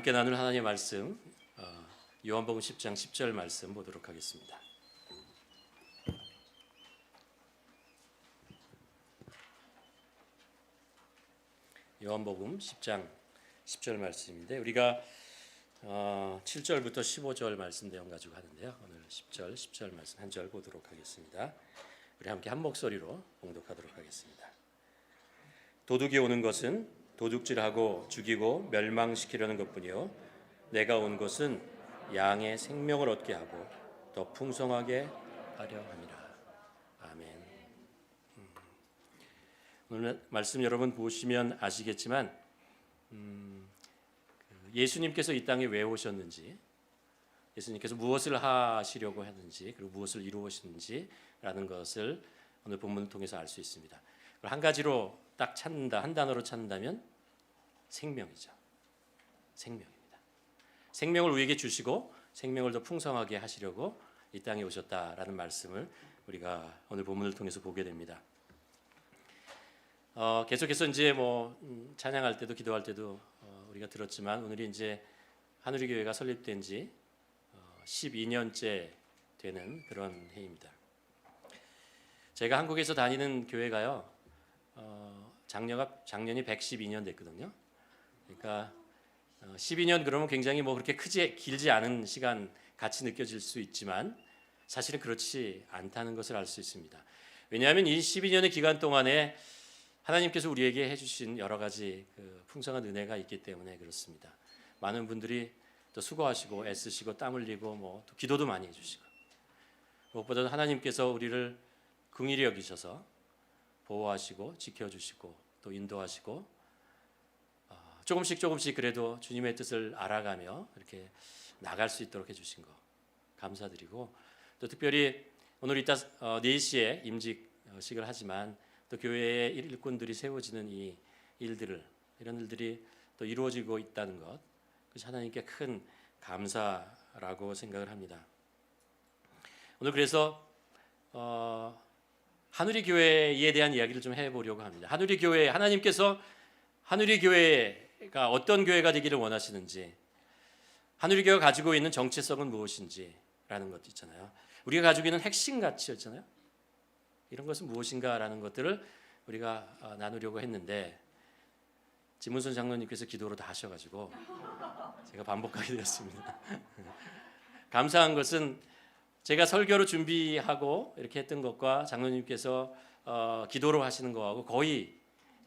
함께 나눌 하나님의 말씀, 요한복음 10장 10절 말씀 보도록 하겠습니다. 요한복음 10장 10절 말씀인데 우리가 7절부터 15절 말씀 내용 가지고 하는데요. 오늘 10절 말씀 한 절 보도록 하겠습니다. 우리 함께 한 목소리로 봉독하도록 하겠습니다. 도둑이 오는 것은 도둑질하고 죽이고 멸망시키려는 것뿐이요 내가 온 것은 양의 생명을 얻게 하고 더 풍성하게 하려 함이라. 아멘. 오늘 말씀 여러분 보시면 아시겠지만 예수님께서 이 땅에 왜 오셨는지, 예수님께서 무엇을 하시려고 했는지, 그리고 무엇을 이루었는지라는 것을 오늘 본문을 통해서 알 수 있습니다. 한 가지로 딱 찾는다, 한 단어로 찾는다면 생명이죠. 생명입니다. 생명을 우리에게 주시고 생명을 더 풍성하게 하시려고 이 땅에 오셨다라는 말씀을 우리가 오늘 본문을 통해서 보게 됩니다. 계속해서 이제 찬양할 때도 기도할 때도 우리가 들었지만 오늘이 이제 하누리 교회가 설립된 지 12년째 되는 그런 해입니다. 제가 한국에서 다니는 교회가요, 작년이 112년 됐거든요. 그러니까 12년 그러면 굉장히 그렇게 길지 않은 시간 같이 느껴질 수 있지만 사실은 그렇지 않다는 것을 알 수 있습니다. 왜냐하면 이 12년의 기간 동안에 하나님께서 우리에게 해주신 여러 가지 풍성한 은혜가 있기 때문에 그렇습니다. 많은 분들이 또 수고하시고 애쓰시고 땀 흘리고 또 기도도 많이 해주시고 무엇보다도 하나님께서 우리를 긍휼히 여기셔서 보호하시고 지켜주시고 또 인도하시고 조금씩 그래도 주님의 뜻을 알아가며 이렇게 나갈 수 있도록 해주신 거 감사드리고, 또 특별히 오늘 이따 4시에 임직식을 하지만 또 교회의 일꾼들이 세워지는 이 이런 일들이 또 이루어지고 있다는 것, 그것이 하나님께 큰 감사라고 생각을 합니다. 오늘 그래서 하누리 교회에 대한 이야기를 좀 해보려고 합니다. 하누리 교회, 하나님께서 하누리 교회가 어떤 교회가 되기를 원하시는지, 하누리 교회가 가지고 있는 정체성은 무엇인지라는 것도 있잖아요. 우리가 가지고 있는 핵심 가치였잖아요. 이런 것은 무엇인가라는 것들을 우리가 나누려고 했는데 지문선 장로님께서 기도로 다 하셔가지고 제가 반복하게 되었습니다. 감사한 것은 제가 설교로 준비하고 이렇게 했던 것과 장로님께서 기도로 하시는 것하고 거의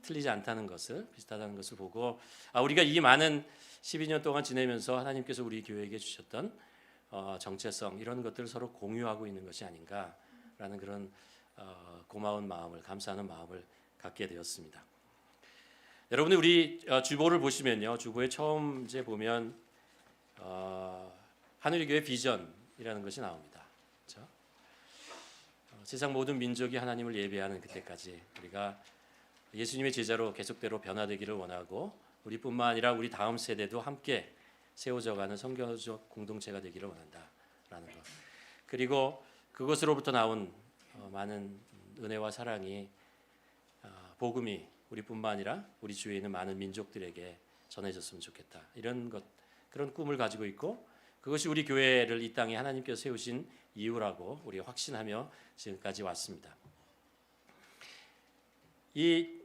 틀리지 않다는 것을, 비슷하다는 것을 보고 우리가 이 많은 12년 동안 지내면서 하나님께서 우리 교회에게 주셨던 정체성, 이런 것들을 서로 공유하고 있는 것이 아닌가라는 그런 고마운 마음을, 감사하는 마음을 갖게 되었습니다. 여러분이 우리 주보를 보시면요, 주보에 처음 이제 보면 하누리교회 비전이라는 것이 나옵니다. 그렇죠? 세상 모든 민족이 하나님을 예배하는 그때까지 우리가 예수님의 제자로 계속대로 변화되기를 원하고 우리뿐만 아니라 우리 다음 세대도 함께 세워져가는 성교적 공동체가 되기를 원한다라는 것. 그리고 그것으로부터 나온 많은 은혜와 사랑이 복음이 우리뿐만 아니라 우리 주위에 있는 많은 민족들에게 전해졌으면 좋겠다. 그런 꿈을 가지고 있고 그것이 우리 교회를 이 땅에 하나님께서 세우신 이유라고 우리가 확신하며 지금까지 왔습니다. 이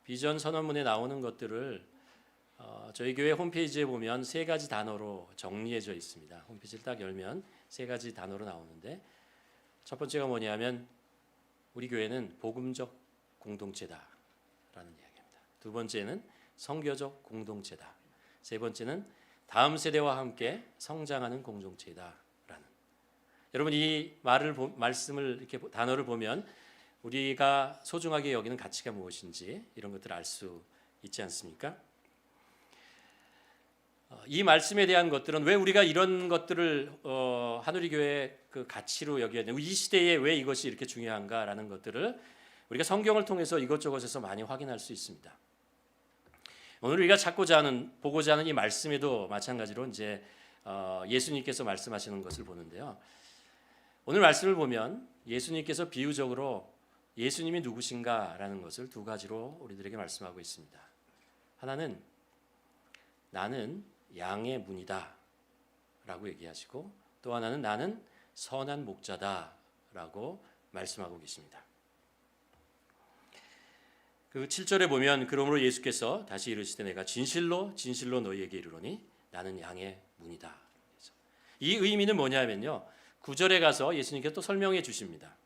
비전 선언문에 나오는 것들을 저희 교회 홈페이지에 보면 3가지 단어로 정리해져 있습니다. 홈페이지를 딱 열면 3가지 단어로 나오는데 첫 번째가 뭐냐면 우리 교회는 복음적 공동체다라는 이야기입니다. 두 번째는 선교적 공동체다. 세 번째는 다음 세대와 함께 성장하는 공동체다라는. 여러분 이 말씀을 이렇게 단어를 보면 우리가 소중하게 여기는 가치가 무엇인지 이런 것들을 알 수 있지 않습니까? 이 말씀에 대한 것들은 왜 우리가 이런 것들을 하누리 교회의 그 가치로 여겨야 되는, 이 시대에 왜 이것이 이렇게 중요한가라는 것들을 우리가 성경을 통해서 이것저것에서 많이 확인할 수 있습니다. 오늘 우리가 보고자 하는 이 말씀에도 마찬가지로 이제 예수님께서 말씀하시는 것을 보는데요. 오늘 말씀을 보면 예수님께서 비유적으로 예수님이 누구신가라는 것을 2가지로 우리들에게 말씀하고 있습니다. 하나는 나는 양의 문이다 라고 얘기하시고, 또 하나는 나는 선한 목자다 라고 말씀하고 계십니다. 그 7절에 보면 그러므로 예수께서 다시 이르시되 내가 진실로 진실로 너희에게 이르노니 나는 양의 문이다. 이 의미는 뭐냐면요, 9절에 가서 예수님께서 또 설명해 주십니다.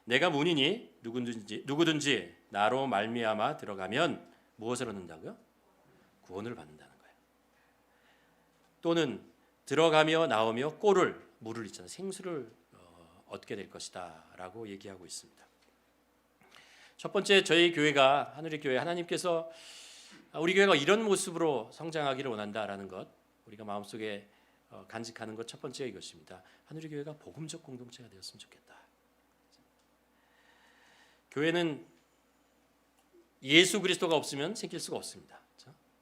내가 문이니 누구든지 나로 말미암아 들어가면 무엇을 얻는다고요? 구원을 받는다는 거예요. 또는 들어가며 나오며 물을 있잖아요. 생수를 얻게 될 것이다 라고 얘기하고 있습니다. 첫 번째, 저희 교회가 하늘의 교회, 하나님께서 우리 교회가 이런 모습으로 성장하기를 원한다라는 것, 우리가 마음속에 간직하는 것 첫 번째가 이것입니다. 하늘의 교회가 복음적 공동체가 되었으면 좋겠다. 교회는 예수 그리스도가 없으면 생길 수가 없습니다.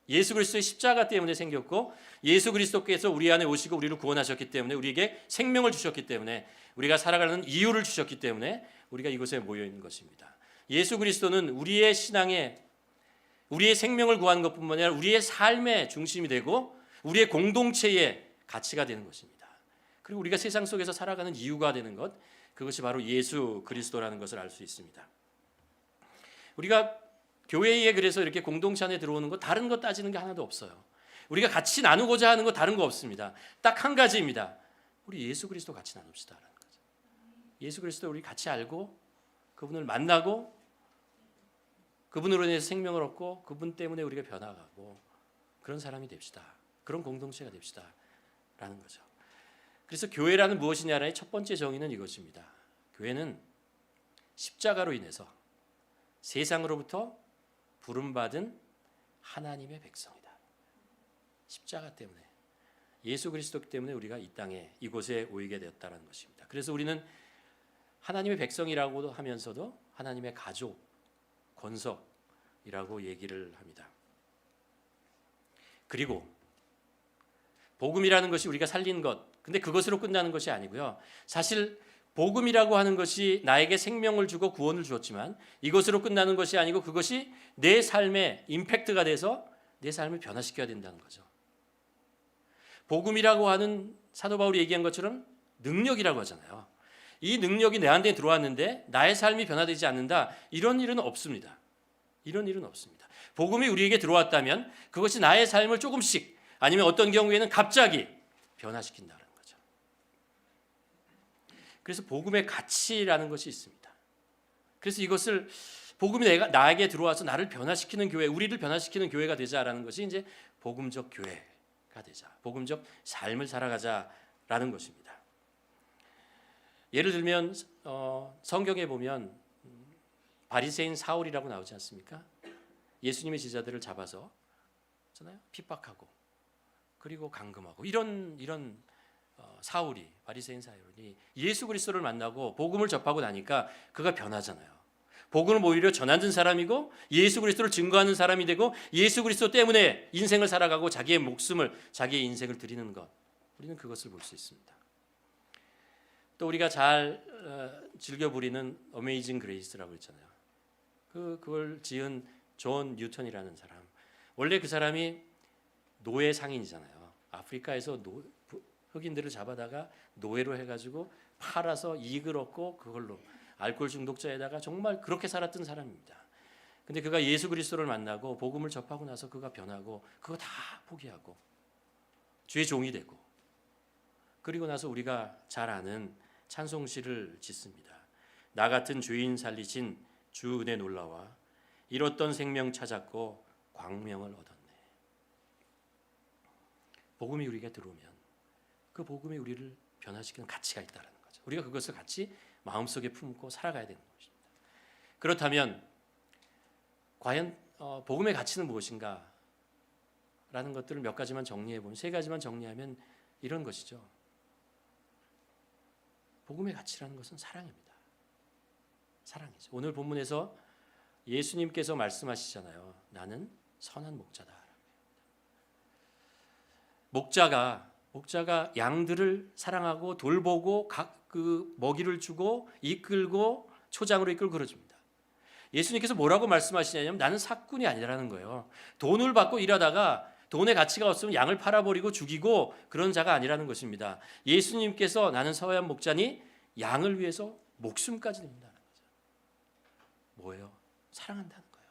예수 그리스도의 십자가 때문에 생겼고, 예수 그리스도께서 우리 안에 오시고 우리를 구원하셨기 때문에, 우리에게 생명을 주셨기 때문에, 우리가 살아가는 이유를 주셨기 때문에 우리가 이곳에 모여 있는 것입니다. 예수 그리스도는 우리의 신앙에, 우리의 생명을 구하는 것뿐만 아니라 우리의 삶의 중심이 되고 우리의 공동체의 가치가 되는 것입니다. 그리고 우리가 세상 속에서 살아가는 이유가 되는 것, 그것이 바로 예수 그리스도라는 것을 알 수 있습니다. 우리가 교회에 그래서 이렇게 공동체 안에 들어오는 것, 다른 것 따지는 게 하나도 없어요. 우리가 같이 나누고자 하는 거 다른 거 없습니다. 딱 한 가지입니다. 우리 예수 그리스도 같이 나눕시다라는 거죠. 예수 그리스도 우리 같이 알고 그분을 만나고 그분으로 인해서 생명을 얻고 그분 때문에 우리가 변화가고 그런 사람이 됩시다. 그런 공동체가 됩시다라는 거죠. 그래서 교회라는 무엇이냐의 첫 번째 정의는 이것입니다. 교회는 십자가로 인해서 세상으로부터 부름받은 하나님의 백성이다. 십자가 때문에, 예수 그리스도 때문에 우리가 이 땅에, 이곳에 오게 되었다는 것입니다. 그래서 우리는 하나님의 백성이라고도 하면서도 하나님의 가족, 권속이라고 얘기를 합니다. 그리고 복음이라는 것이 우리가 살린 것, 근데 그것으로 끝나는 것이 아니고요. 사실 복음이라고 하는 것이 나에게 생명을 주고 구원을 주었지만 이것으로 끝나는 것이 아니고 그것이 내 삶에 임팩트가 돼서 내 삶을 변화시켜야 된다는 거죠. 복음이라고 하는 사도 바울이 얘기한 것처럼 능력이라고 하잖아요. 이 능력이 내 안에 들어왔는데 나의 삶이 변화되지 않는다, 이런 일은 없습니다. 이런 일은 없습니다. 복음이 우리에게 들어왔다면 그것이 나의 삶을 조금씩, 아니면 어떤 경우에는 갑자기 변화시킨다는 거죠. 그래서 복음의 가치라는 것이 있습니다. 그래서 이것을, 복음이 나에게 들어와서 나를 변화시키는 교회, 우리를 변화시키는 교회가 되자라는 것이 이제 복음적 교회가 되자, 복음적 삶을 살아가자라는 것입니다. 예를 들면 성경에 보면 바리새인 사울이라고 나오지 않습니까? 예수님의 제자들을 잡아서 핍박하고 그리고 감금하고 이런 사울이, 바리새인 사울이 예수 그리스도를 만나고 복음을 접하고 나니까 그가 변하잖아요. 복음을 오히려 전하는 사람이고 예수 그리스도를 증거하는 사람이 되고 예수 그리스도 때문에 인생을 살아가고 자기의 목숨을, 자기의 인생을 드리는 것, 우리는 그것을 볼 수 있습니다. 또 우리가 잘 즐겨 부리는 어메이징 그레이스라고 있잖아요. 그걸 지은 존 뉴턴이라는 사람, 원래 그 사람이 노예 상인이잖아요. 아프리카에서 흑인들을 잡아다가 노예로 해가지고 팔아서 이익을 얻고 그걸로 알코올 중독자에다가 정말 그렇게 살았던 사람입니다. 근데 그가 예수 그리스도를 만나고 복음을 접하고 나서 그가 변하고 그거 다 포기하고 주의 종이 되고, 그리고 나서 우리가 잘 아는 찬송시를 짓습니다. 나 같은 죄인 살리신 주 은혜 놀라와 잃었던 생명 찾았고 광명을 얻었네. 복음이 우리에게 들어오면 그 복음이 우리를 변화시키는 가치가 있다는 거죠. 우리가 그것을 같이 마음속에 품고 살아가야 되는 것입니다. 그렇다면 과연 복음의 가치는 무엇인가? 라는 것들을 몇 가지만 정리해 보면, 세 가지만 정리하면 이런 것이죠. 복음의 가치라는 것은 사랑입니다. 사랑이죠. 오늘 본문에서 예수님께서 말씀하시잖아요. 나는 선한 목자다. 목자가 양들을 사랑하고 돌보고 그 먹이를 주고 이끌고 초장으로 이끌고 그러줍니다. 예수님께서 뭐라고 말씀하시냐면 나는 사꾼이 아니라는 거예요. 돈을 받고 일하다가 돈의 가치가 없으면 양을 팔아버리고 죽이고 그런 자가 아니라는 것입니다. 예수님께서 나는 서양 목자니 양을 위해서 목숨까지 낸다는 거죠. 뭐예요? 사랑한다는 거예요.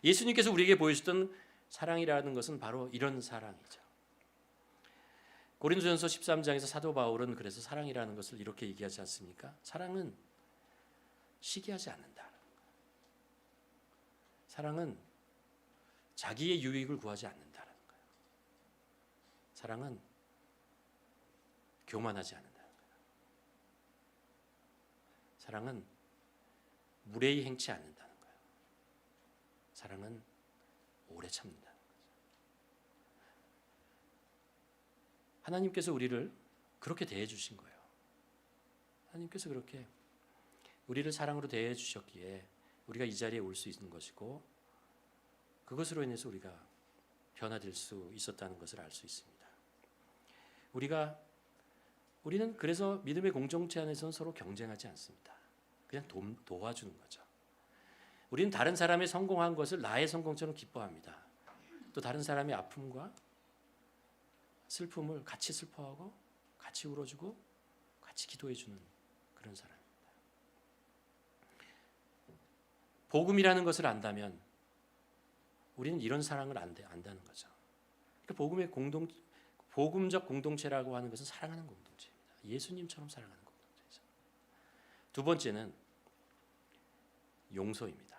예수님께서 우리에게 보여주셨던 사랑이라는 것은 바로 이런 사랑이죠. 고린도전서 13장에서 사도 바울은 그래서 사랑이라는 것을 이렇게 얘기하지 않습니까? 사랑은 시기하지 않는다. 사랑은 자기의 유익을 구하지 않는다는 거예요. 사랑은 교만하지 않는다는 거예요. 사랑은 무례히 행치 않는다는 거예요. 사랑은 오래 참는다는 거죠. 하나님께서 우리를 그렇게 대해 주신 거예요. 하나님께서 그렇게 우리를 사랑으로 대해 주셨기에 우리가 이 자리에 올 수 있는 것이고 그것으로 인해서 우리가 변화될 수 있었다는 것을 알 수 있습니다. 우리는 그래서 믿음의 공동체 안에서는 서로 경쟁하지 않습니다. 그냥 도와주는 거죠. 우리는 다른 사람의 성공한 것을 나의 성공처럼 기뻐합니다. 또 다른 사람의 아픔과 슬픔을 같이 슬퍼하고 같이 울어주고 같이 기도해주는 그런 사람입니다. 복음이라는 것을 안다면 우리는 이런 사랑을 안다는 거죠. 그러니까 복음적 공동체라고 하는 것은 사랑하는 공동체입니다. 예수님처럼 사랑하는 공동체죠. 두 번째는 용서입니다.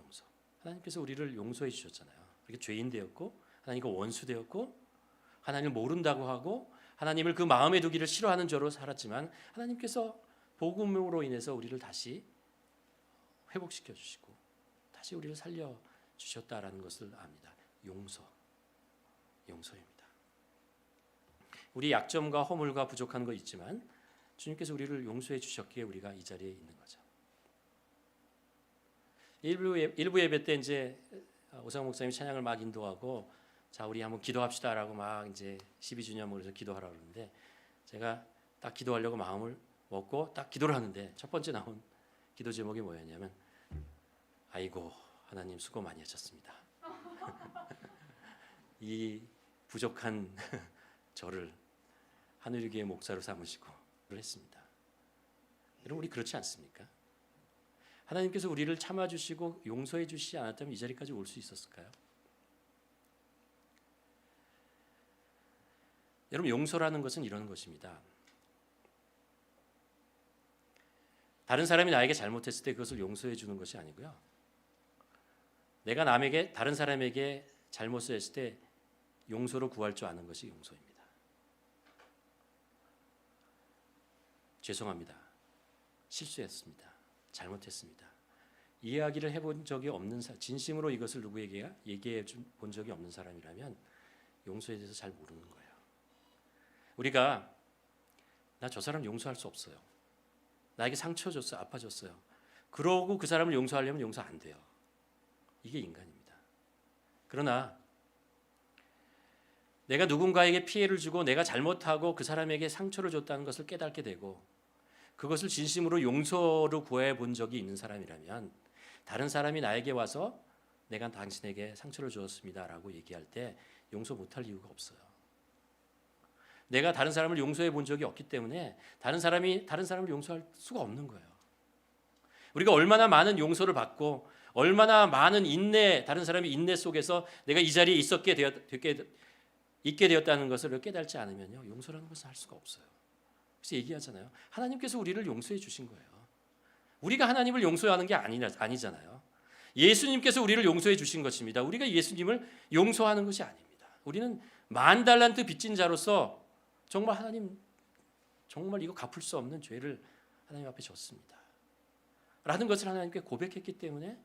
용서. 하나님께서 우리를 용서해 주셨잖아요. 이렇게 죄인 되었고 하나님과 원수 되었고 하나님을 모른다고 하고 하나님을 그 마음에 두기를 싫어하는 자로 살았지만 하나님께서 복음으로 인해서 우리를 다시 회복시켜 주시고 다시 우리를 살려 주셨다라는 것을 압니다. 용서입니다. 우리 약점과 허물과 부족한 거 있지만 주님께서 우리를 용서해 주셨기에 우리가 이 자리에 있는 거죠. 일부 예배 때 이제 오상 목사님이 찬양을 막 인도하고 자 우리 한번 기도합시다라고 막 이제 12주년을 해서 기도하라고 그러는데 제가 딱 기도하려고 마음을 먹고 딱 기도를 하는데 첫 번째 나온 기도 제목이 뭐였냐면 아이고 하나님 수고 많이 하셨습니다. 이 부족한 저를 하늘교회 목사로 삼으시고 했습니다. 여러분 우리 그렇지 않습니까? 하나님께서 우리를 참아주시고 용서해 주시지 않았다면 이 자리까지 올 수 있었을까요? 여러분 용서라는 것은 이런 것입니다. 다른 사람이 나에게 잘못했을 때 그것을 용서해 주는 것이 아니고요. 내가 다른 사람에게 잘못을 했을 때 용서를 구할 줄 아는 것이 용서입니다. 죄송합니다. 실수했습니다. 잘못했습니다. 이야기를 해본 적이 없는 진심으로 이것을 누구에게 얘기해 본 적이 없는 사람이라면 용서에 대해서 잘 모르는 거예요. 우리가 나 저 사람 용서할 수 없어요. 나에게 상처 줬어요. 아파졌어요. 그러고 그 사람을 용서하려면 용서 안 돼요. 이게 인간입니다. 그러나 내가 누군가에게 피해를 주고 내가 잘못하고 그 사람에게 상처를 줬다는 것을 깨닫게 되고 그것을 진심으로 용서로 구해 본 적이 있는 사람이라면 다른 사람이 나에게 와서 내가 당신에게 상처를 주었습니다라고 얘기할 때 용서 못할 이유가 없어요. 내가 다른 사람을 용서해 본 적이 없기 때문에 다른 사람을 용서할 수가 없는 거예요. 우리가 얼마나 많은 용서를 받고 얼마나 많은 다른 사람의 인내 속에서 내가 이 자리에 있게 되었다는 것을 깨닫지 않으면요, 용서라는 것을 할 수가 없어요. 그래서 얘기하잖아요. 하나님께서 우리를 용서해 주신 거예요. 우리가 하나님을 용서하는 게 아니잖아요. 예수님께서 우리를 용서해 주신 것입니다. 우리가 예수님을 용서하는 것이 아닙니다. 우리는 10,000달란트 빚진 자로서 정말 하나님 정말 이거 갚을 수 없는 죄를 하나님 앞에 졌습니다. 라는 것을 하나님께 고백했기 때문에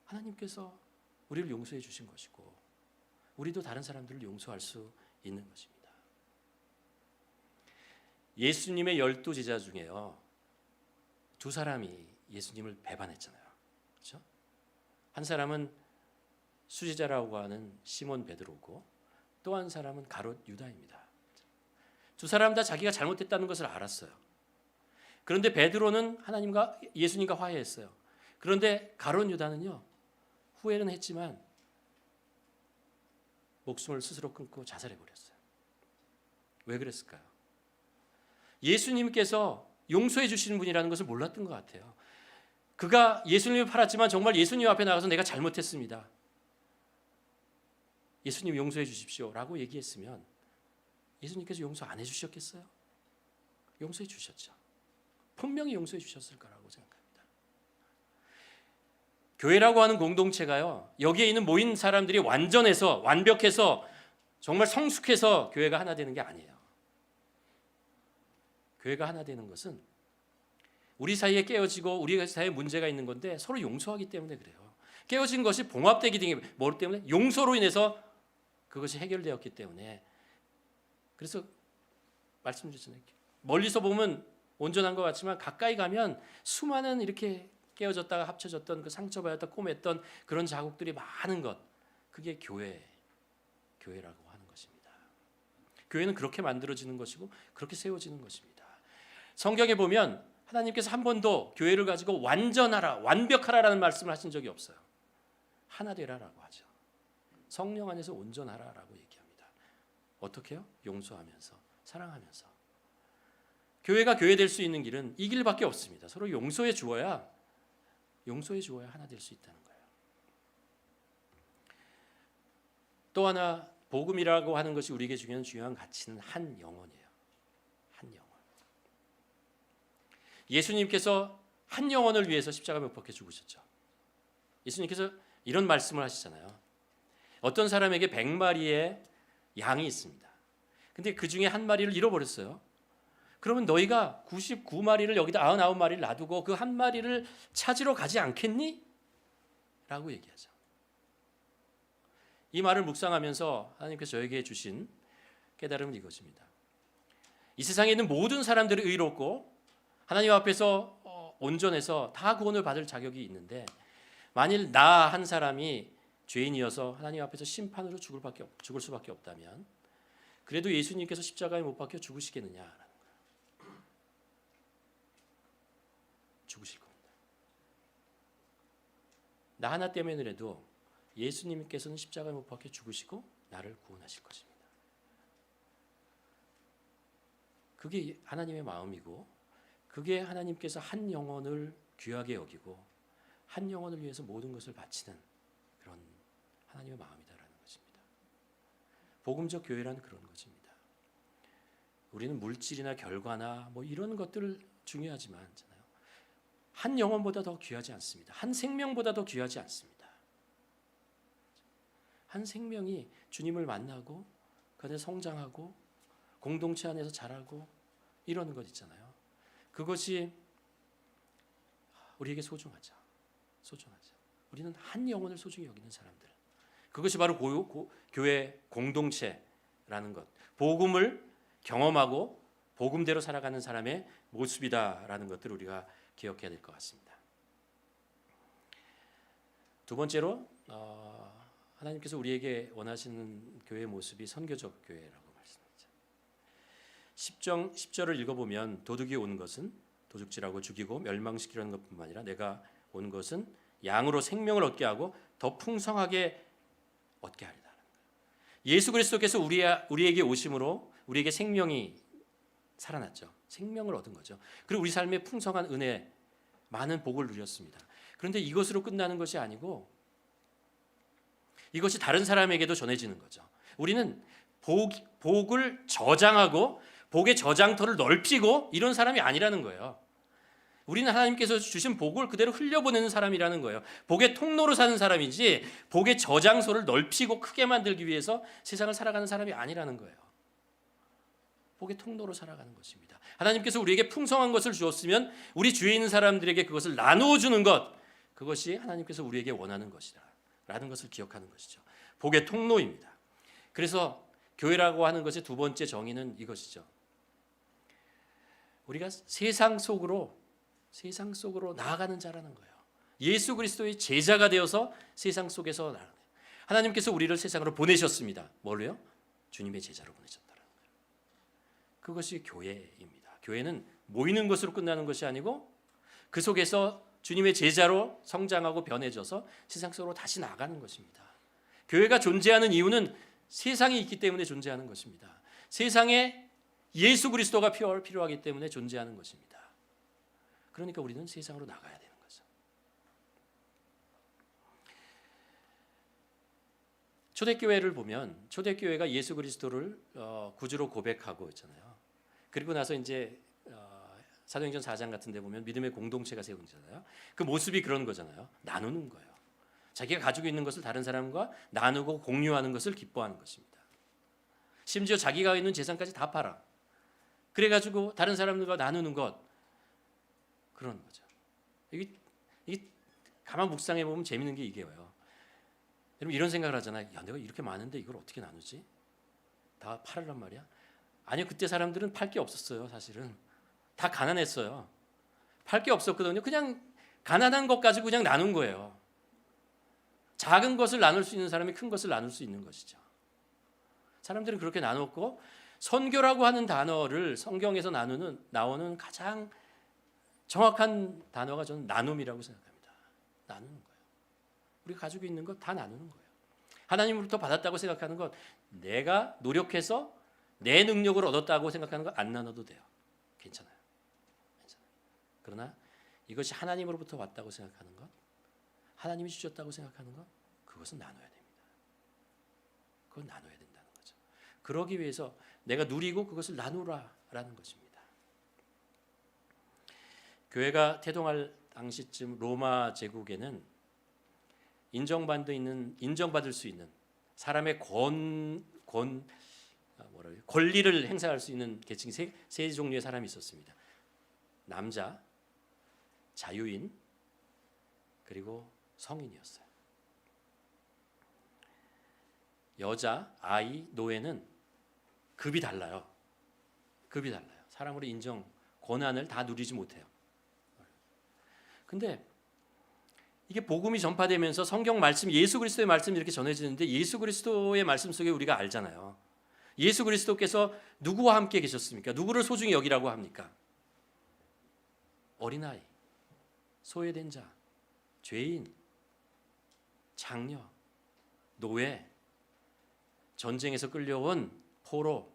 하나님께서 우리를 용서해 주신 것이고 우리도 다른 사람들을 용서할 수 있는 것입니다. 예수님의 12제자 중에요. 2사람이 예수님을 배반했잖아요. 그렇죠? 한 사람은 수제자라고 하는 시몬 베드로고 또 한 사람은 가롯 유다입니다. 2사람 다 자기가 잘못했다는 것을 알았어요. 그런데 베드로는 예수님과 화해했어요. 그런데 가롯 유다는요. 후회는 했지만 목숨을 스스로 끊고 자살해 버렸어요. 왜 그랬을까요? 예수님께서 용서해 주시는 분이라는 것을 몰랐던 것 같아요. 그가 예수님을 팔았지만 정말 예수님 앞에 나가서 내가 잘못했습니다, 예수님 용서해 주십시오 라고 얘기했으면 예수님께서 용서 안 해주셨겠어요? 용서해 주셨죠. 분명히 용서해 주셨을 거라고 생각합니다. 교회라고 하는 공동체가요, 여기에 있는 모인 사람들이 완전해서 완벽해서 정말 성숙해서 교회가 하나 되는 게 아니에요. 교회가 하나 되는 것은 우리 사이에 깨어지고 우리 사이에 문제가 있는 건데 서로 용서하기 때문에 그래요. 깨어진 것이 봉합되기 때문에, 뭐 때문에? 용서로 인해서 그것이 해결되었기 때문에. 그래서 말씀드렸잖아요. 멀리서 보면 온전한 것 같지만 가까이 가면 수많은 이렇게 깨어졌다가 합쳐졌던 그 상처받았다 꼬맸던 그런 자국들이 많은 것, 그게 교회라고 하는 것입니다. 교회는 그렇게 만들어지는 것이고 그렇게 세워지는 것입니다. 성경에 보면 하나님께서 한 번도 교회를 가지고 완전하라, 완벽하라라는 말씀을 하신 적이 없어요. 하나 되라라고 하죠. 성령 안에서 온전하라라고 얘기합니다. 어떻게요? 용서하면서, 사랑하면서. 교회가 교회 될 수 있는 길은 이 길밖에 없습니다. 서로 용서해 주어야 하나 될 수 있다는 거예요. 또 하나 복음이라고 하는 것이 우리에게 중요한 가치는 한 영혼이에요. 한 영혼. 예수님께서 한 영혼을 위해서 십자가 못 박혀 죽으셨죠. 예수님께서 이런 말씀을 하시잖아요. 어떤 사람에게 100마리의 양이 있습니다. 근데 그 중에 한 마리를 잃어버렸어요. 그러면 너희가 99마리를 여기다 99마리를 놔두고 그 한 마리를 찾으러 가지 않겠니? 라고 얘기하죠. 이 말을 묵상하면서 하나님께서 저에게 주신 깨달음은 이것입니다. 이 세상에 있는 모든 사람들이 의롭고 하나님 앞에서 온전해서 다 구원을 받을 자격이 있는데, 만일 나 한 사람이 죄인이어서 하나님 앞에서 심판으로 죽을 수밖에 없다면 그래도 예수님께서 십자가에 못 박혀 죽으시겠느냐라는 거예요. 죽으실 겁니다. 나 하나 때문이라도 예수님께서는 십자가에 못 박혀 죽으시고 나를 구원하실 것입니다. 그게 하나님의 마음이고, 그게 하나님께서 한 영혼을 귀하게 여기고 한 영혼을 위해서 모든 것을 바치는 그런 하나님의 마음이다라는 것입니다. 복음적 교회라는 그런 것입니다. 우리는 물질이나 결과나 뭐 이런 것들 중요하지만 한 영혼보다 더 귀하지 않습니다. 한 생명보다 더 귀하지 않습니다. 한 생명이 주님을 만나고 그 안에서 성장하고 공동체 안에서 자라고 이러는 것 있잖아요. 그것이 우리에게 소중하죠. 우리는 한 영혼을 소중히 여기는 사람들. 그것이 바로 교회 공동체라는 것. 복음을 경험하고 복음대로 살아가는 사람의 모습이다라는 것들을 우리가 기억해야 될 것 같습니다. 두 번째로 하나님께서 우리에게 원하시는 교회의 모습이 선교적 교회라고 말씀하죠. 10절을 읽어보면 도둑이 온 것은 도둑질하고 죽이고 멸망시키려는 것뿐만 아니라 내가 온 것은 양으로 생명을 얻게 하고 더 풍성하게 얻게 하리라. 예수 그리스도께서 우리에게 오심으로 우리에게 생명이 살아났죠. 생명을 얻은 거죠. 그리고 우리 삶에 풍성한 은혜, 많은 복을 누렸습니다. 그런데 이것으로 끝나는 것이 아니고 이것이 다른 사람에게도 전해지는 거죠. 우리는 복을 저장하고 복의 저장터를 넓히고 이런 사람이 아니라는 거예요. 우리는 하나님께서 주신 복을 그대로 흘려보내는 사람이라는 거예요. 복의 통로로 사는 사람이지 복의 저장소를 넓히고 크게 만들기 위해서 세상을 살아가는 사람이 아니라는 거예요. 복의 통로로 살아가는 것입니다. 하나님께서 우리에게 풍성한 것을 주었으면 우리 주위에 있는 사람들에게 그것을 나누어 주는 것, 그것이 하나님께서 우리에게 원하는 것이다 라는 것을 기억하는 것이죠. 복의 통로입니다. 그래서 교회라고 하는 것의 두 번째 정의는 이것이죠. 우리가 세상 속으로 나아가는 자라는 거예요. 예수 그리스도의 제자가 되어서 세상 속에서 나아가는 거예요. 하나님께서 우리를 세상으로 보내셨습니다. 뭘로요? 주님의 제자로 보내셨다는 거예요. 그것이 교회입니다. 교회는 모이는 것으로 끝나는 것이 아니고 그 속에서 주님의 제자로 성장하고 변해져서 세상 속으로 다시 나아가는 것입니다. 교회가 존재하는 이유는 세상이 있기 때문에 존재하는 것입니다. 세상에 예수 그리스도가 필요하기 때문에 존재하는 것입니다. 그러니까 우리는 세상으로 나가야 되는 거죠. 초대교회를 보면 초대교회가 예수 그리스도를 구주로 고백하고 있잖아요. 그리고 나서 이제 사도행전 4장 같은 데 보면 믿음의 공동체가 세워지잖아요. 그 모습이 그런 거잖아요. 나누는 거예요. 자기가 가지고 있는 것을 다른 사람과 나누고 공유하는 것을 기뻐하는 것입니다. 심지어 자기가 있는 재산까지 다 팔아. 그래가지고 다른 사람들과 나누는 것, 그런 거죠. 이게 가만 묵상해 보면 재밌는 게 이게요. 여러분 이런 생각을 하잖아요. 야, 내가 이렇게 많은데 이걸 어떻게 나누지? 다 팔으란 말이야? 아니요, 그때 사람들은 팔 게 없었어요. 사실은 다 가난했어요. 팔 게 없었거든요. 그냥 가난한 것 가지고 그냥 나눈 거예요. 작은 것을 나눌 수 있는 사람이 큰 것을 나눌 수 있는 것이죠. 사람들은 그렇게 나눴고, 선교라고 하는 단어를 성경에서 나오는 가장 정확한 단어가 저는 나눔이라고 생각합니다. 나누는 거예요. 우리가 가지고 있는 것 다 나누는 거예요. 하나님으로부터 받았다고 생각하는 것, 내가 노력해서 내 능력을 얻었다고 생각하는 것 안 나눠도 돼요. 괜찮아요. 그러나 이것이 하나님으로부터 왔다고 생각하는 것, 하나님이 주셨다고 생각하는 것, 그것은 나눠야 됩니다. 그건 나눠야 된다는 거죠. 그러기 위해서 내가 누리고 그것을 나누라라는 것입니다. 교회가 태동할 당시쯤 로마 제국에는 인정받을 수 있는 사람의 권리를 행사할 수 있는 계층이 세 종류의 사람이 있었습니다. 남자, 자유인, 그리고 성인이었어요. 여자, 아이, 노예는 급이 달라요. 사람으로 인정, 권한을 다 누리지 못해요. 근데 이게 복음이 전파되면서 성경 말씀, 예수 그리스도의 말씀이 이렇게 전해지는데, 예수 그리스도의 말씀 속에 우리가 알잖아요. 예수 그리스도께서 누구와 함께 계셨습니까? 누구를 소중히 여기라고 합니까? 어린아이, 소외된 자, 죄인, 장녀, 노예, 전쟁에서 끌려온 포로,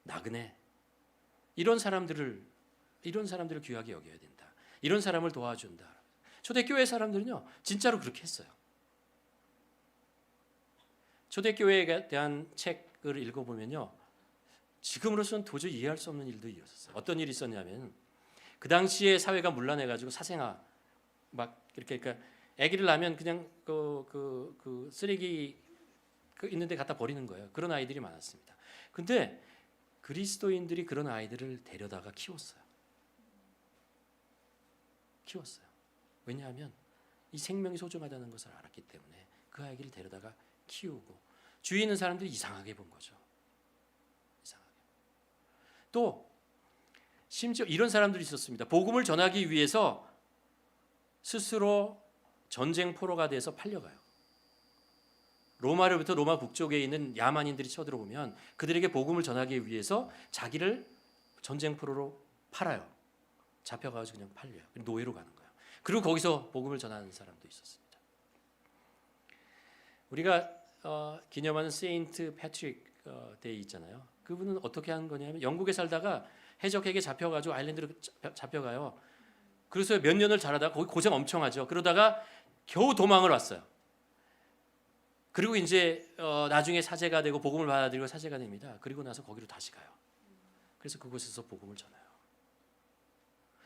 나그네, 이런 사람들을 귀하게 여겨야 된다. 이런 사람을 도와준다. 초대교회 사람들은요, 진짜로 그렇게 했어요. 초대교회에 대한 책을 읽어보면요, 지금으로서는 도저히 이해할 수 없는 일도 있었어요. 어떤 일이 있었냐면, 그 당시에 사회가 문란해가지고 사생아 막 이렇게, 그러니까 아기를 낳으면 그냥 그 쓰레기 있는데 갖다 버리는 거예요. 그런 아이들이 많았습니다. 근데 그리스도인들이 그런 아이들을 데려다가 키웠어요. 왜냐하면 이 생명이 소중하다는 것을 알았기 때문에 그 아이를 데려다가 키우고, 주위에 있는 사람들이 이상하게 본 거죠. 또 심지어 이런 사람들이 있었습니다. 복음을 전하기 위해서 스스로 전쟁 포로가 돼서 팔려가요. 로마로부터 로마 북쪽에 있는 야만인들이 쳐들어오면 그들에게 복음을 전하기 위해서 자기를 전쟁 포로로 팔아요. 잡혀가지고 그냥 팔려요. 노예로 가는 거예요. 그리고 거기서 복음을 전하는 사람도 있었습니다. 우리가 기념하는 세인트 패트릭 데이 있잖아요. 그분은 어떻게 한 거냐면, 영국에 살다가 해적에게 잡혀가지고 아일랜드로 잡혀가요. 그래서 몇 년을 자라다가 거기 고생 엄청 하죠. 그러다가 겨우 도망을 왔어요. 그리고 이제 나중에 사제가 되고 복음을 받아들이고 사제가 됩니다. 그리고 나서 거기로 다시 가요. 그래서 그곳에서 복음을 전해요.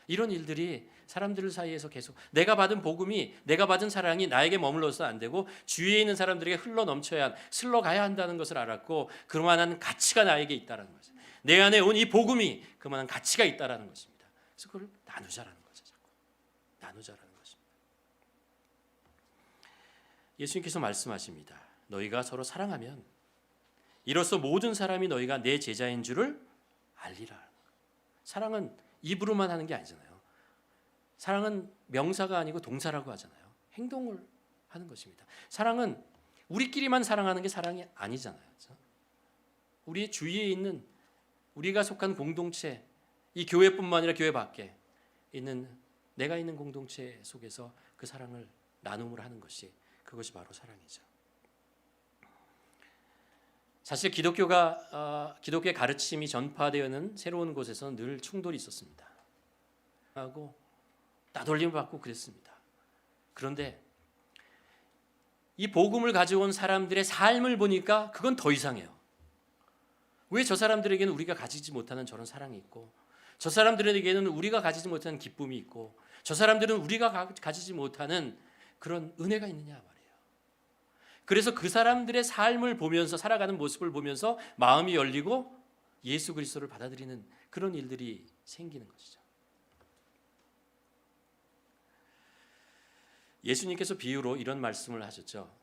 이런 일들이 사람들 사이에서 계속, 내가 받은 복음이, 내가 받은 사랑이 나에게 머물러서 안 되고 주위에 있는 사람들에게 흘러가야 한다는 것을 알았고, 그만한 가치가 나에게 있다는 거죠. 내 안에 온 이 복음이 그만한 가치가 있다는 것입니다. 그래서 그걸 나누자라는 거죠. 자꾸 나누자라는 것입니다. 예수님께서 말씀하십니다. 너희가 서로 사랑하면 이로써 모든 사람이 너희가 내 제자인 줄을 알리라. 사랑은 입으로만 하는 게 아니잖아요. 사랑은 명사가 아니고 동사라고 하잖아요. 행동을 하는 것입니다. 사랑은 우리끼리만 사랑하는 게 사랑이 아니잖아요. 그렇죠? 우리 주위에 있는, 우리가 속한 공동체, 이 교회뿐만 아니라 교회 밖에 있는 내가 있는 공동체 속에서 그 사랑을 나눔을 하는 것이, 그것이 바로 사랑이죠. 사실 기독교의 가르침이 전파되는 새로운 곳에서는 늘 충돌이 있었습니다. 하고 따돌림을 받고 그랬습니다. 그런데 이 복음을 가져온 사람들의 삶을 보니까 그건 더 이상해요. 왜 저 사람들에게는 우리가 가지지 못하는 저런 사랑이 있고, 저 사람들에게는 우리가 가지지 못하는 기쁨이 있고, 저 사람들은 우리가 가지지 못하는 그런 은혜가 있느냐 말이에요. 그래서 그 사람들의 삶을 보면서, 살아가는 모습을 보면서 마음이 열리고 예수 그리스도를 받아들이는 그런 일들이 생기는 것이죠. 예수님께서 비유로 이런 말씀을 하셨죠.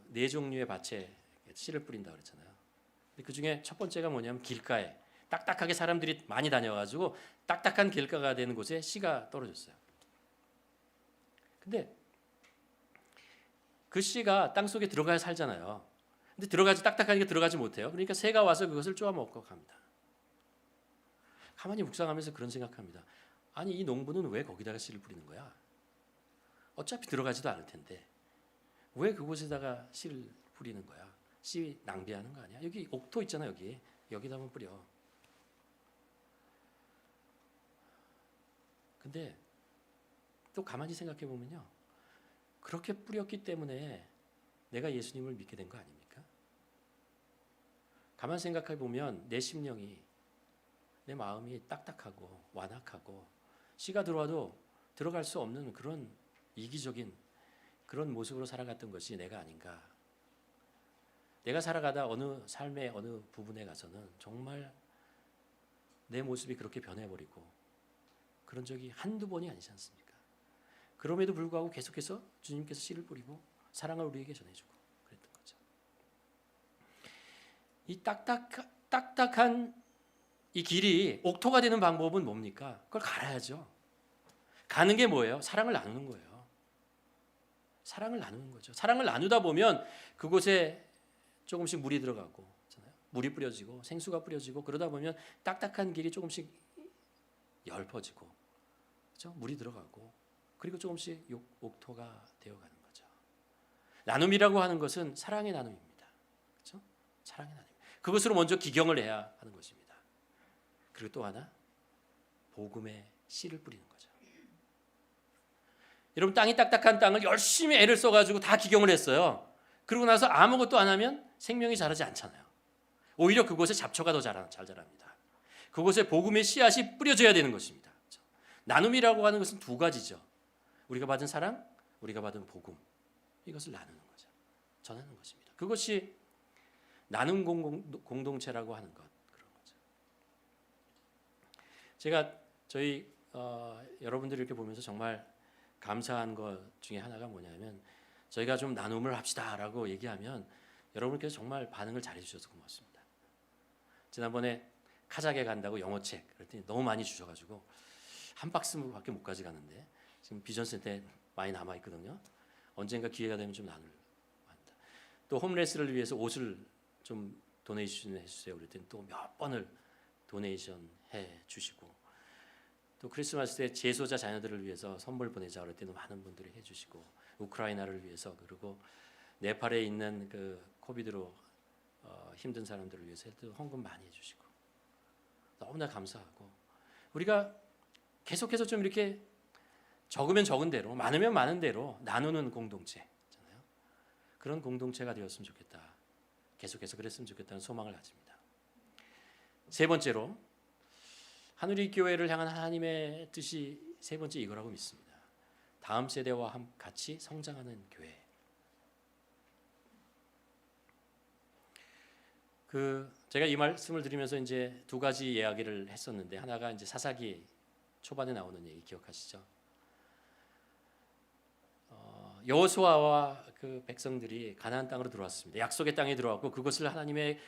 네 종류의 밭에 씨를 뿌린다 그랬잖아요. 그 중에 첫 번째가 뭐냐면 길가에 딱딱하게 사람들이 많이 다녀가지고 딱딱한 길가가 되는 곳에 씨가 떨어졌어요. 근데 그 씨가 땅 속에 들어가야 살잖아요. 근데 딱딱하니까 들어가지 못해요. 그러니까 새가 와서 그것을 쪼아 먹고 갑니다. 가만히 묵상하면서 그런 생각합니다. 아니, 이 농부는 왜 거기다가 씨를 뿌리는 거야? 어차피 들어가지도 않을 텐데 왜 그곳에다가 씨를 뿌리는 거야? 씨 낭비하는 거 아니야? 여기 옥토 있잖아. 여기다 한번 뿌려. 근데 또 가만히 생각해 보면요, 그렇게 뿌렸기 때문에 내가 예수님을 믿게 된 거 아닙니까? 가만 생각해 보면 내 심령이, 내 마음이 딱딱하고 완악하고 씨가 들어와도 들어갈 수 없는 그런 이기적인 그런 모습으로 살아갔던 것이 내가 아닌가. 내가 살아가다 어느 삶의 어느 부분에 가서는 정말 내 모습이 그렇게 변해버리고 그런 적이 한두 번이 아니지 않습니까? 그럼에도 불구하고 계속해서 주님께서 씨를 뿌리고 사랑을 우리에게 전해주고 그랬던 거죠. 이 딱딱한 이 길이 옥토가 되는 방법은 뭡니까? 그걸 갈아야죠. 가는 게 뭐예요? 사랑을 나누는 거예요. 사랑을 나누는 거죠. 사랑을 나누다 보면 그곳에 조금씩 물이 들어가고, 물이 뿌려지고 생수가 뿌려지고, 그러다 보면 딱딱한 길이 조금씩 엷어지고, 그렇죠? 물이 들어가고, 그리고 조금씩 옥토가 되어가는 거죠. 나눔이라고 하는 것은 사랑의 나눔입니다. 그렇죠? 사랑의 나눔. 그것으로 먼저 기경을 해야 하는 것입니다. 그리고 또 하나, 복음의 씨를 뿌리는 거죠. 여러분, 땅이 딱딱한 땅을 열심히 애를 써가지고 다 기경을 했어요. 그러고 나서 아무것도 안 하면 생명이 자라지 않잖아요. 오히려 그곳에 잡초가 더 잘 자랍니다. 그곳에 복음의 씨앗이 뿌려져야 되는 것입니다. 그렇죠? 나눔이라고 하는 것은 두 가지죠. 우리가 받은 사랑, 우리가 받은 복음, 이것을 나누는 거죠. 전하는 것입니다. 그것이 나눔 공동체라고 하는 것, 그런 거죠. 제가 저희 여러분들 이렇게 보면서 정말 감사한 것 중에 하나가 뭐냐면, 저희가 좀 나눔을 합시다라고 얘기하면 여러분께서 정말 반응을 잘해 주셔서 고맙습니다. 지난번에 카자흐에 간다고 영어책 그랬더니 너무 많이 주셔가지고 한 박스밖에 못 가져가는데 지금 비전센터에 많이 남아 있거든요. 언젠가 기회가 되면 좀 나눌 합니다. 또 홈레스를 위해서 옷을 좀 도네이션 해주세요. 그랬더니 또 몇 번을 도네이션 해 주시고, 또 크리스마스 때 재소자 자녀들을 위해서 선물 보내자 그랬더니 많은 분들이 해주시고, 우크라이나를 위해서, 그리고 네팔에 있는 그 코비드로 힘든 사람들을 위해서 헌금 많이 해주시고, 너무나 감사하고, 우리가 계속해서 좀 이렇게 적으면 적은 대로, 많으면 많은 대로 나누는 공동체잖아요. 그런 공동체가 되었으면 좋겠다. 계속해서 그랬으면 좋겠다는 소망을 가집니다. 세 번째로, 하늘의 교회를 향한 하나님의 뜻이 세 번째 이거라고 믿습니다. 다음 세대와 같이 성장하는 교회. 제가 이 말씀을 드리면서 이제 두 가지 이야기를 했었는데, 하나가 이제 사사기 초반에 나오는 얘기 기억하시죠? 여호수아와 그 백성들이 가나안 땅으로 들어왔습니다. 약속의 땅에 들어왔고, 그것을 하나님의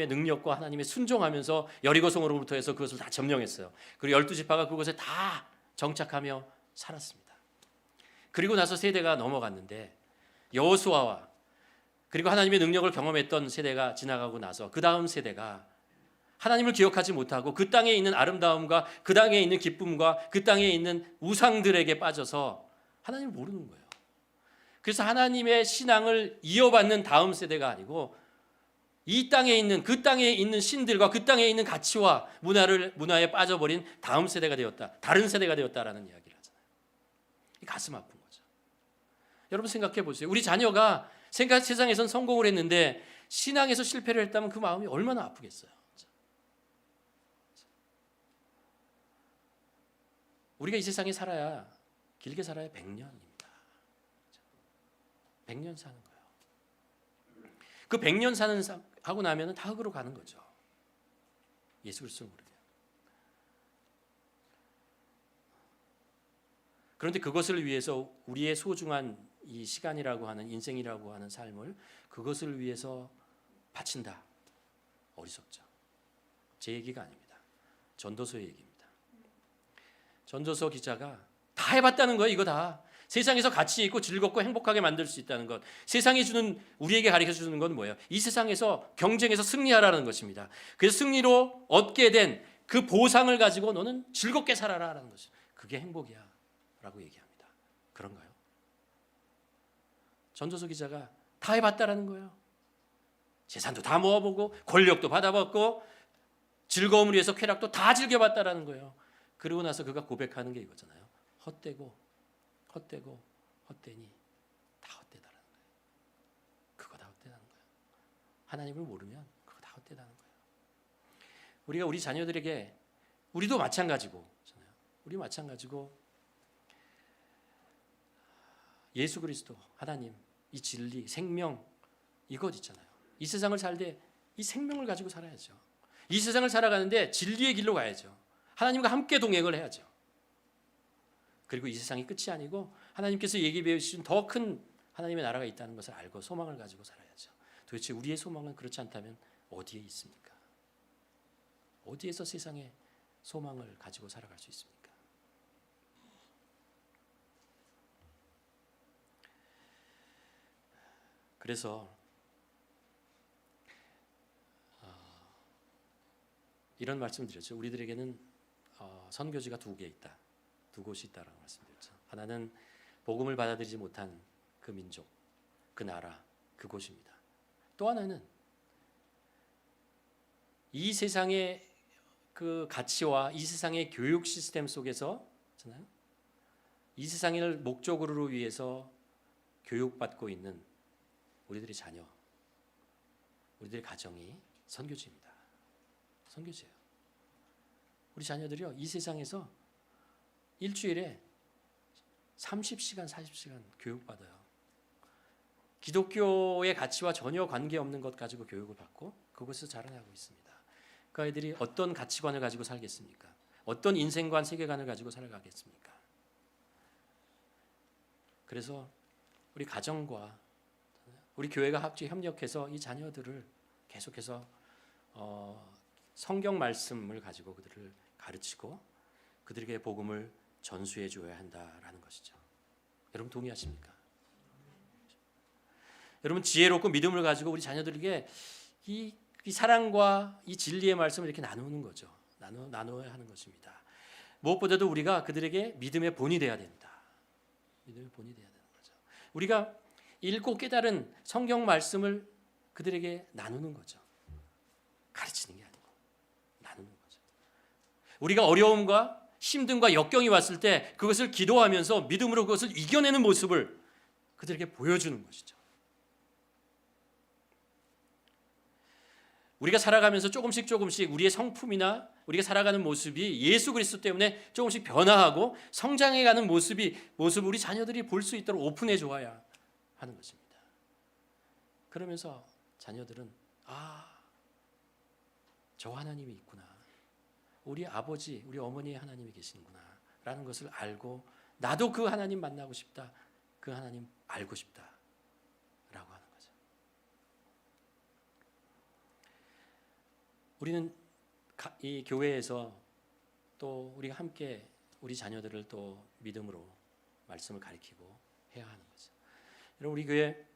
능력과 하나님의 순종하면서 여리고성으로부터 해서 그것을 다 점령했어요. 그리고 12지파가 그곳에 다 정착하며 살았습니다. 그리고 나서 세대가 넘어갔는데, 여호수아와 그리고 하나님의 능력을 경험했던 세대가 지나가고 나서 그 다음 세대가 하나님을 기억하지 못하고 그 땅에 있는 아름다움과 그 땅에 있는 기쁨과 그 땅에 있는 우상들에게 빠져서 하나님을 모르는 거예요. 그래서 하나님의 신앙을 이어받는 다음 세대가 아니고 이 땅에 있는 그 땅에 있는 신들과 그 땅에 있는 가치와 문화에 빠져버린 다음 세대가 되었다. 다른 세대가 되었다라는 이야기를 하잖아요. 이 가슴 아픈 거죠. 여러분 생각해 보세요. 우리 자녀가 세상에선 성공을 했는데 신앙에서 실패를 했다면 그 마음이 얼마나 아프겠어요. 우리가 이 세상에 살아야 길게 살아야 100년입니다. 100년 사는 거예요. 그 100년 하고 나면 다 흙으로 가는 거죠. 예수 그리스도를 모르면. 그런데 그것을 위해서 우리의 소중한 이 시간이라고 하는 인생이라고 하는 삶을 그것을 위해서 바친다. 어리석죠. 제 얘기가 아닙니다. 전도서의 얘기입니다. 전도서 기자가 다 해봤다는 거예요. 이거 다. 세상에서 가치 있고 즐겁고 행복하게 만들 수 있다는 것. 세상이 주는 우리에게 가르쳐 주는 건 뭐예요? 이 세상에서 경쟁에서 승리하라는 것입니다. 그래서 승리로 얻게 된 그 보상을 가지고 너는 즐겁게 살아라라는 것이죠. 그게 행복이야 라고 얘기합니다. 그런가요? 전도서 기자가 다 해봤다라는 거예요. 재산도 다 모아보고 권력도 받아봤고 즐거움을 위해서 쾌락도 다 즐겨봤다라는 거예요. 그러고 나서 그가 고백하는 게 이거잖아요. 헛되고 헛되니 다 헛되다라는 거예요. 그거 다 헛되다는 거예요. 하나님을 모르면 그거 다 헛되다는 거예요. 우리가 우리 자녀들에게 우리도 마찬가지고 우리 마찬가지고 예수 그리스도 하나님 이 진리 생명 이것 있잖아요. 이 세상을 살 때 이 생명을 가지고 살아야죠. 이 세상을 살아가는데 진리의 길로 가야죠. 하나님과 함께 동행을 해야죠. 그리고 이 세상이 끝이 아니고 하나님께서 얘기해 주신 더 큰 하나님의 나라가 있다는 것을 알고 소망을 가지고 살아야죠. 도대체 우리의 소망은 그렇지 않다면 어디에 있습니까? 어디에서 세상에 소망을 가지고 살아갈 수 있습니까? 그래서 이런 말씀 드렸죠. 우리들에게는 선교지가 두 곳이 있다라고 말씀드렸죠. 하나는 복음을 받아들이지 못한 그 민족, 그 나라, 그곳입니다. 또 하나는 이 세상의 그 가치와 이 세상의 교육 시스템 속에서 이 세상을 목적으로 위해서 교육받고 있는 우리들의 자녀, 우리들의 가정이 선교지입니다. 선교지예요. 우리 자녀들이요, 이 세상에서 일주일에 30시간, 40시간 교육받아요. 기독교의 가치와 전혀 관계없는 것 가지고 교육을 받고 그것에서 자라나고 있습니다. 그 아이들이 어떤 가치관을 가지고 살겠습니까? 어떤 인생관, 세계관을 가지고 살아가겠습니까? 그래서 우리 가정과 우리 교회가 협력해서 이 자녀들을 계속해서 성경 말씀을 가지고 그들을 가르치고 그들에게 복음을 전수해 줘야 한다라는 것이죠. 여러분 동의하십니까? 여러분 지혜롭고 믿음을 가지고 우리 자녀들에게 이 사랑과 이 진리의 말씀을 이렇게 나누는 거죠. 나눠야 하는 것입니다. 무엇보다도 우리가 그들에게 믿음의 본이 되어야 됩니다. 믿음의 본이 되어야 되는 거죠. 우리가 읽고 깨달은 성경 말씀을 그들에게 나누는 거죠. 가르치는 게 아니고 나누는 거죠. 우리가 어려움과 힘듦과 역경이 왔을 때 그것을 기도하면서 믿음으로 그것을 이겨내는 모습을 그들에게 보여주는 것이죠. 우리가 살아가면서 조금씩 우리의 성품이나 우리가 살아가는 모습이 예수 그리스도 때문에 조금씩 변화하고 성장해가는 모습을 우리 자녀들이 볼 수 있도록 오픈해 줘야 하는 것입니다. 그러면서 자녀들은 저 하나님이 있구나. 우리 아버지, 우리 어머니의 하나님이 계시는구나 라는 것을 알고 나도 그 하나님 만나고 싶다. 그 하나님 알고 싶다 라고 하는 거죠. 우리는 이 교회에서 또 우리가 함께 우리 자녀들을 또 믿음으로 말씀을 가르치고 해야 하는 거죠. 여러분 우리 교회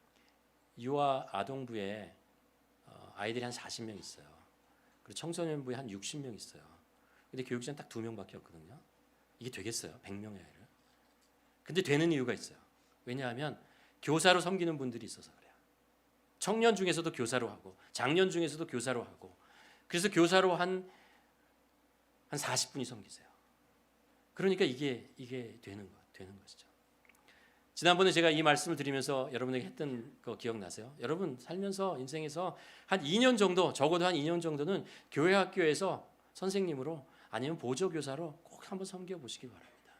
유아 아동부에 아이들이 한 40명 있어요. 그리고 청소년부에 한 60명 있어요. 근데 교육자는 딱 2명밖에 없거든요. 이게 되겠어요? 100명의 아이를. 근데 되는 이유가 있어요. 왜냐하면 교사로 섬기는 분들이 있어서 그래요. 청년 중에서도 교사로 하고 장년 중에서도 교사로 하고 그래서 교사로 한 40분이 섬기세요. 그러니까 이게 되는 것이죠. 지난번에 제가 이 말씀을 드리면서 여러분에게 했던 거 기억나세요? 여러분 살면서 인생에서 한 2년 정도 적어도 한 2년 정도는 교회 학교에서 선생님으로 아니면 보조교사로 꼭 한번 섬겨 보시기 바랍니다.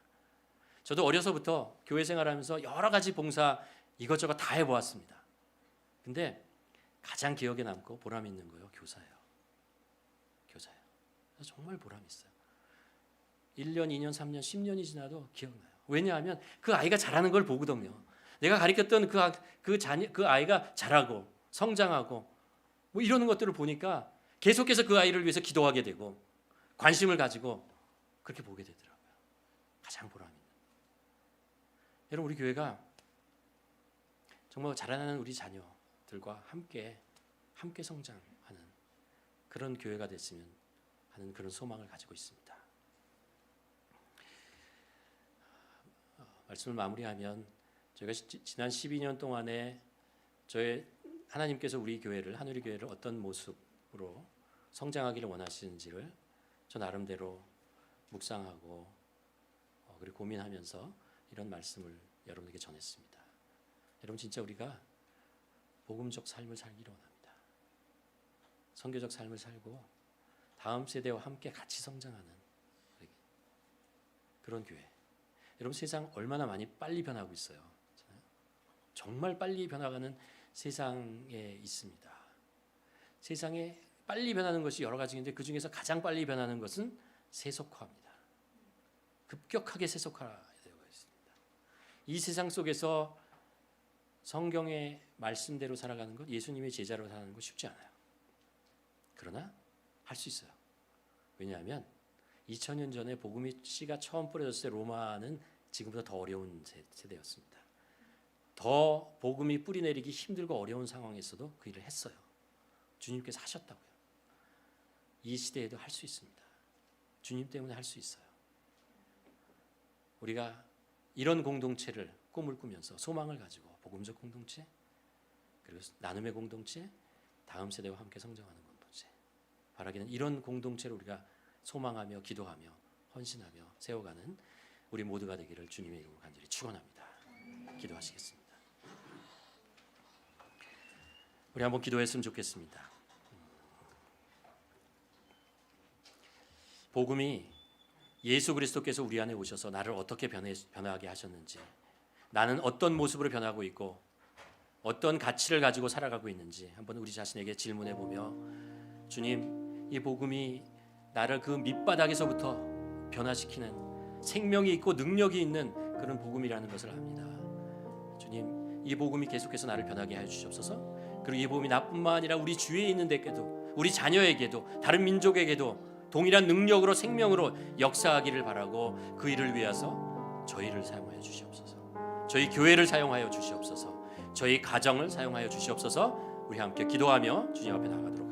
저도 어려서부터 교회 생활하면서 여러 가지 봉사 이것저것 다 해보았습니다. 근데 가장 기억에 남고 보람 있는 거요 교사예요. 교사예요. 정말 보람 있어요. 1년, 2년, 3년, 10년이 지나도 기억나요. 왜냐하면 그 아이가 잘하는 걸 보거든요. 내가 가르쳤던 그 아이가 잘하고 성장하고 뭐 이러는 것들을 보니까 계속해서 그 아이를 위해서 기도하게 되고 관심을 가지고 그렇게 보게 되더라고요. 가장 보람 있는. 여러분 우리 교회가 정말 자라나는 우리 자녀들과 함께 성장하는 그런 교회가 됐으면 하는 그런 소망을 가지고 있습니다. 말씀을 마무리하면 저희가 지난 12년 동안에 하나님께서 우리 교회를 한우리 교회를 어떤 모습으로 성장하기를 원하시는지를 저 나름대로 묵상하고 그리고 고민하면서 이런 말씀을 여러분에게 전했습니다. 여러분 진짜 우리가 복음적 삶을 살기를 원합니다. 선교적 삶을 살고 다음 세대와 함께 같이 성장하는 그런 교회. 여러분 세상 얼마나 많이 빨리 변하고 있어요. 정말 빨리 변화가는 세상에 있습니다. 세상에 빨리 변하는 것이 여러 가지인데 그 중에서 가장 빨리 변하는 것은 세속화입니다. 급격하게 세속화되어 있습니다. 이 세상 속에서 성경의 말씀대로 살아가는 것, 예수님의 제자로 사는 것 쉽지 않아요. 그러나 할 수 있어요. 왜냐하면 2000년 전에 복음의 씨가 처음 뿌려졌을 때 로마는 지금보다 더 어려운 세대였습니다. 더 복음이 뿌리내리기 힘들고 어려운 상황에서도 그 일을 했어요. 주님께서 하셨다고요. 이 시대에도 할 수 있습니다. 주님 때문에 할 수 있어요. 우리가 이런 공동체를 꿈을 꾸면서 소망을 가지고 복음적 공동체 그리고 나눔의 공동체 다음 세대와 함께 성장하는 공동체 바라기는 이런 공동체를 우리가 소망하며 기도하며 헌신하며 세워가는 우리 모두가 되기를 주님의 이름으로 간절히 축원합니다. 기도하시겠습니다. 우리 한번 기도했으면 좋겠습니다. 복음이 예수 그리스도께서 우리 안에 오셔서 나를 어떻게 변화하게 하셨는지 나는 어떤 모습으로 변하고 있고 어떤 가치를 가지고 살아가고 있는지 한번 우리 자신에게 질문해 보며 주님 이 복음이 나를 그 밑바닥에서부터 변화시키는 생명이 있고 능력이 있는 그런 복음이라는 것을 압니다. 주님 이 복음이 계속해서 나를 변하게 하여 주시옵소서. 그리고 이 복음이 나뿐만 아니라 우리 주위에 있는 데에도 우리 자녀에게도 다른 민족에게도 동일한 능력으로 생명으로 역사하기를 바라고 그 일을 위해서 저희를 사용하여 주시옵소서. 저희 교회를 사용하여 주시옵소서. 저희 가정을 사용하여 주시옵소서. 우리 함께 기도하며 주님 앞에 나가도록